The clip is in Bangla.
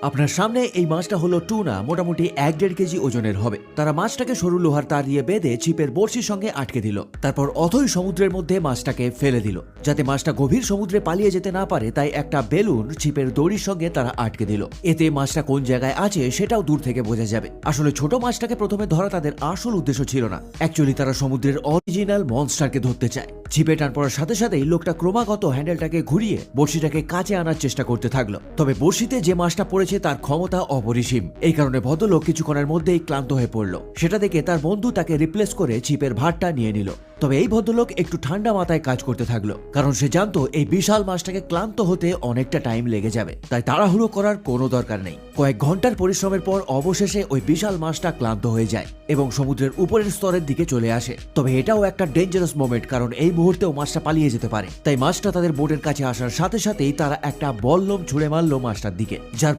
আপনার সামনে এই মাছটা হলো টুনা, মোটামুটি 1-1.5 কেজি ওজনের হবে। তারা মাছটাকে সরু লোহার তার দিয়ে বেঁধে ছিপের বড়শির সঙ্গে আটকে দিল। তারপর অথই সমুদ্রের মধ্যে মাছটাকে ফেলে দিল। যাতে মাছটা গভীর সমুদ্রে পালিয়ে যেতে না পারে তাই একটা বেলুন ছিপের দড়ির সঙ্গে তারা আটকে দিল। এতে মাছটা কোন জায়গায় আছে সেটাও দূর থেকে বোঝা যাবে। আসলে ছোট মাছটাকে প্রথমে ধরা তাদের আসল উদ্দেশ্য ছিল না। অ্যাকচুয়ালি তারা সমুদ্রের অরিজিনাল মনস্টারকে ধরতে চায়। ছিপে টান পড়ার সাথে সাথেই লোকটা ক্রমাগত হ্যান্ডেলটাকে ঘুরিয়ে বড়শিটাকে কাছে আনার চেষ্টা করতে থাকলো। তবে বড়শিতে যে মাছটা পড়েছে তার ক্ষমতা অপরিসীম। এই কারণে ভদ্রলোক কিছুক্ষণের মধ্যেই ক্লান্ত হয়ে পড়ল। সেটা দেখে তার বন্ধু তাকে রিপ্লেস করে ছিপের ভারটা নিয়ে নিল। তবে এই ভদ্রলোক একটু ঠান্ডা মাথায় কাজ করতে থাকলো, কারণ সে জানতো এই বিশাল মাছটাকে ক্লান্ত হতে অনেকটা টাইম লেগে যাবে। তাই তাড়াহুড়ো করার কোনো দরকার নেই। কয়েক ঘন্টার পরিশ্রমের পর অবশেষে ওই বিশাল মাছটা ক্লান্ত হয়ে যায় এবং সমুদ্রের উপরের স্তরের দিকে চলে আসে। তবে এটাও একটা ডেঞ্জারাস মোমেন্ট, কারণ এই মুহূর্তেও মাছটা পালিয়ে যেতে পারে। তাই মাছটা তাদের বোটের কাছে আসার সাথে সাথেই তারা একটা বল্লম ছুড়ে মারল মাছটার দিকে, যার